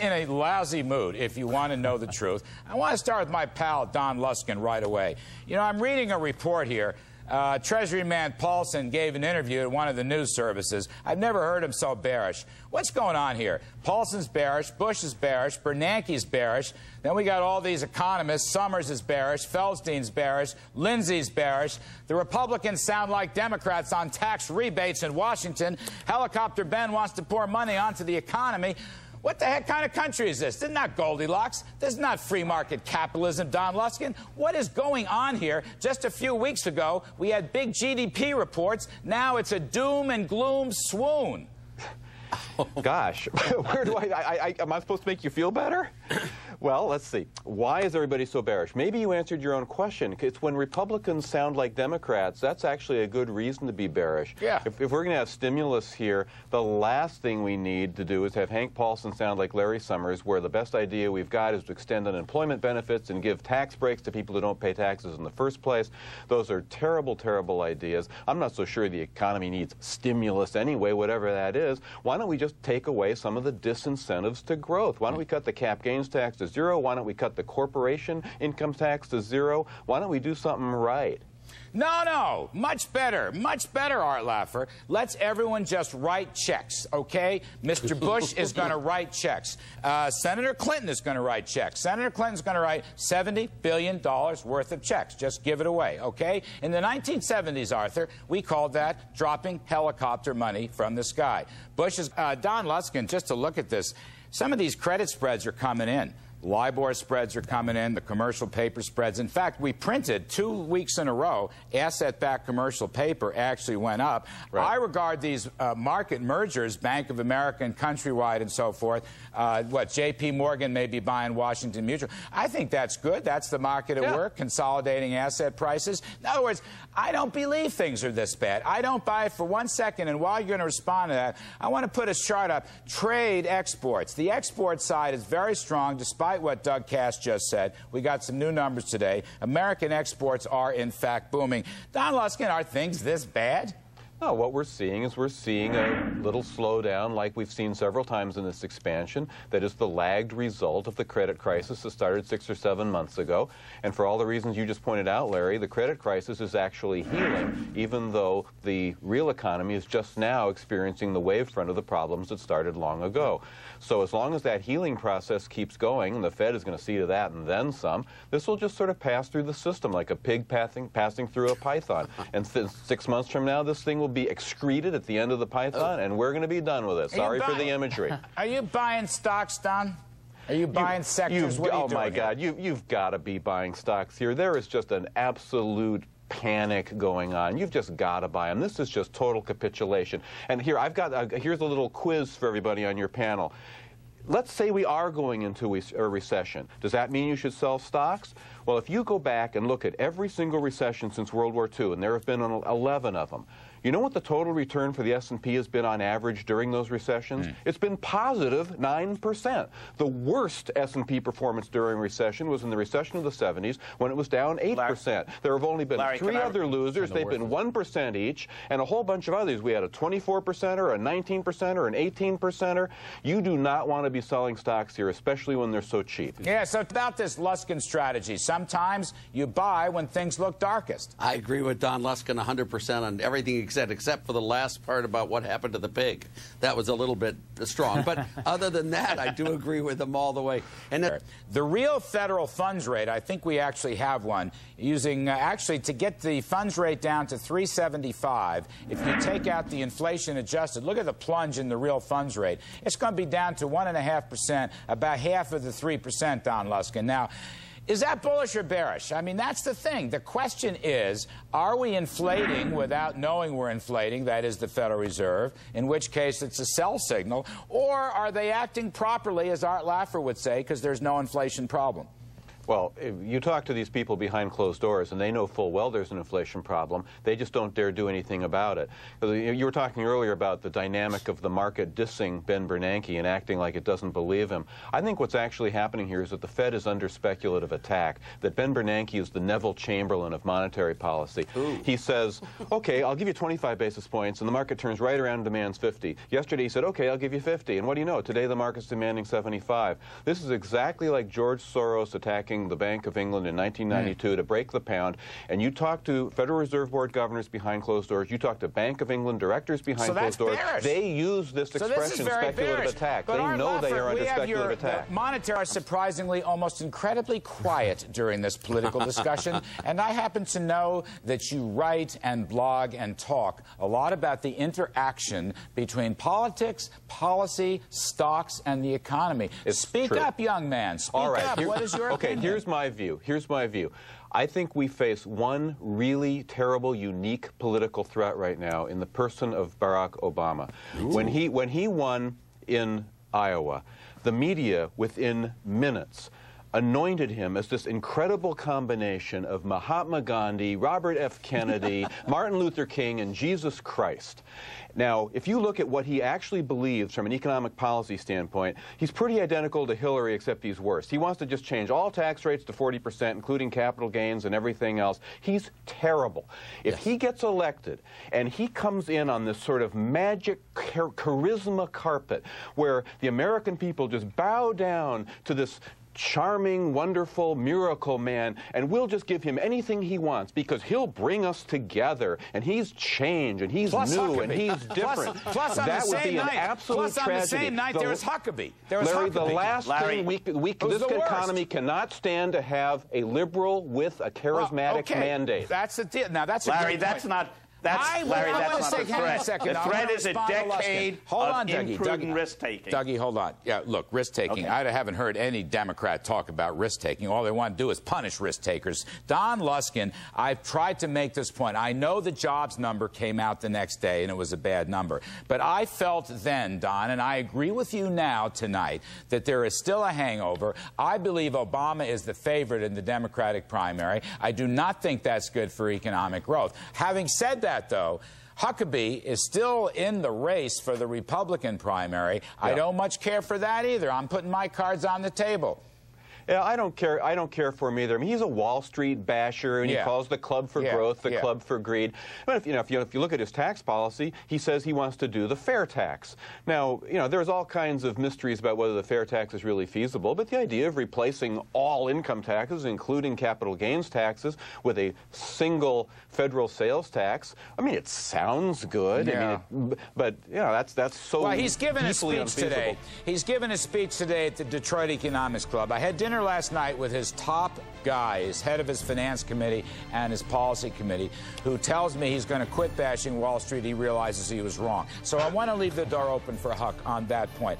in a lousy mood, if you want to know the truth. I want to start with my pal, Don Luskin, right away. You know, I'm reading a report here. Treasury man Paulson gave an interview at one of the news services. I've never heard him so bearish. What's going on here? Paulson's bearish, Bush is bearish, Bernanke's bearish. Then we got all these economists. Summers is bearish, Feldstein's bearish, Lindsay's bearish. The Republicans sound like Democrats on tax rebates in Washington. Helicopter Ben wants to pour money onto the economy. What the heck kind of country is this? This is not Goldilocks. This is not free market capitalism, Don Luskin. What is going on here? Just a few weeks ago, we had big GDP reports. Now it's a doom and gloom swoon. Gosh, where do am I supposed to make you feel better? Well, let's see. Why is everybody so bearish? Maybe you answered your own question. It's when Republicans sound like Democrats, that's actually a good reason to be bearish. Yeah. If we're going to have stimulus here, the last thing we need to do is have Hank Paulson sound like Larry Summers, where the best idea we've got is to extend unemployment benefits and give tax breaks to people who don't pay taxes in the first place. Those are terrible, terrible ideas. I'm not so sure the economy needs stimulus anyway, whatever that is. Why don't we just take away some of the disincentives to growth? Why don't we cut the cap gains tax to zero? Why don't we cut the corporation income tax to zero? Why don't we do something right? No, much better, Art Laffer. Let's everyone just write checks, okay? Mr. Bush is going to write checks. Senator Clinton is going to write checks. Senator Clinton's going to write $70 billion worth of checks. Just give it away, okay? In the 1970s, Arthur, we called that dropping helicopter money from the sky. Bush's Don Luskin, just to look at this, some of these credit spreads are coming in. LIBOR spreads are coming in, the commercial paper spreads. In fact, we printed 2 weeks in a row, asset-backed commercial paper actually went up. Right. I regard these market mergers, Bank of America and Countrywide and so forth, J.P. Morgan may be buying Washington Mutual. I think that's good. That's the market at work, consolidating asset prices. In other words, I don't believe things are this bad. I don't buy it for 1 second, and while you're going to respond to that, I want to put a chart up. Trade exports. The export side is very strong, despite what Doug Cass just said. We got some new numbers today. American exports are, in fact, booming. Don Luskin, are things this bad? No, what we're seeing is a little slowdown like we've seen several times in this expansion. That is the lagged result of the credit crisis that started 6 or 7 months ago. And for all the reasons you just pointed out, Larry, the credit crisis is actually healing, even though the real economy is just now experiencing the wave front of the problems that started long ago. So as long as that healing process keeps going, and the Fed is going to see to that and then some, this will just sort of pass through the system like a pig passing through a python. And 6 months from now, this thing will be excreted at the end of the python, and we're going to be done with it. Sorry for the imagery. Are you buying stocks, Don? Are you buying sectors? What are you doing? Oh, my God. You've got to be buying stocks here. There is just an absolute panic going on. You've just got to buy them. This is just total capitulation. And here, here's a little quiz for everybody on your panel. Let's say we are going into a recession. Does that mean you should sell stocks? Well, if you go back and look at every single recession since World War II, and there have been 11 of them, you know what the total return for the S&P has been on average during those recessions? It's been positive 9%. The worst S&P performance during recession was in the recession of the 70s when it was down 8%. There have only been 3 other losers. They've been 1% each, and a whole bunch of others. We had a 24%er, a 19%er, an 18%er. You do not want to be selling stocks here, especially when they're so cheap. Yeah, so about this Luskin strategy, sometimes you buy when things look darkest. I agree with Don Luskin 100% on everything he said, except for the last part about what happened to the pig. That was a little bit strong. But other than that, I do agree with him all the way. And the real federal funds rate, I think we actually have one, using actually to get the funds rate down to 375, if you take out the inflation adjusted, look at the plunge in the real funds rate. It's going to be down to 1.5%, about half of the 3%, Don Luskin. Now, is that bullish or bearish? I mean, that's the thing. The question is, are we inflating without knowing we're inflating, that is the Federal Reserve, in which case it's a sell signal, or are they acting properly, as Art Laffer would say, because there's no inflation problem? Well, you talk to these people behind closed doors, and they know full well there's an inflation problem. They just don't dare do anything about it. You were talking earlier about the dynamic of the market dissing Ben Bernanke and acting like it doesn't believe him. I think what's actually happening here is that the Fed is under speculative attack, that Ben Bernanke is the Neville Chamberlain of monetary policy. Ooh. He says, okay, I'll give you 25 basis points, and the market turns right around and demands 50. Yesterday he said, okay, I'll give you 50. And what do you know? Today the market's demanding 75. This is exactly like George Soros attacking the Bank of England in 1992 to break the pound. And you talk to Federal Reserve Board governors behind closed doors, you talk to Bank of England directors behind closed doors, they use this expression, speculative attack. But they know they are under speculative attack. Monetary are surprisingly almost incredibly quiet during this political discussion, and I happen to know that you write and blog and talk a lot about the interaction between politics, policy, stocks, and the economy. Speak up, young man. Speak up. What is your opinion? Okay, here's my view. Here's my view. I think we face one really terrible, unique political threat right now in the person of Barack Obama. When he won in Iowa, the media, within minutes, anointed him as this incredible combination of Mahatma Gandhi, Robert F. Kennedy, Martin Luther King, and Jesus Christ. Now, if you look at what he actually believes from an economic policy standpoint, he's pretty identical to Hillary, except he's worse. He wants to just change all tax rates to 40%, including capital gains and everything else. He's terrible. If he gets elected and he comes in on this sort of magic charisma carpet where the American people just bow down to this charming, wonderful miracle man, and we'll just give him anything he wants because he'll bring us together, and he's changed, and he's new, and he's different. Plus on that the would be an absolute tragedy. On the same night, there was Huckabee. Larry, the last thing this economy cannot stand to have a liberal with a charismatic mandate. That's the deal. Now, that's Larry, that's not... Larry, that's not the threat. The threat is a decade of imprudent risk-taking. Dougie, hold on. Yeah, look, risk-taking. I haven't heard any Democrat talk about risk-taking. All they want to do is punish risk-takers. Don Luskin, I've tried to make this point. I know the jobs number came out the next day, and it was a bad number. But I felt then, Don, and I agree with you now tonight, that there is still a hangover. I believe Obama is the favorite in the Democratic primary. I do not think that's good for economic growth. Having said that, though, Huckabee is still in the race for the Republican primary. I don't much care for that either. I'm putting my cards on the table. Yeah, I don't care for him either. I mean, he's a Wall Street basher, and he calls the Club for Growth the Club for Greed. But if you look at his tax policy, he says he wants to do the fair tax. Now, there's all kinds of mysteries about whether the fair tax is really feasible, but the idea of replacing all income taxes, including capital gains taxes, with a single federal sales tax, I mean, it sounds good. Yeah. I mean, but that's so. Well, he's given a speech unfeasible today. He's given a speech today at the Detroit Economics Club. I had dinner last night with his top guy, his head of his finance committee and his policy committee, who tells me he's going to quit bashing Wall Street. He realizes he was wrong. So I want to leave the door open for Huck on that point.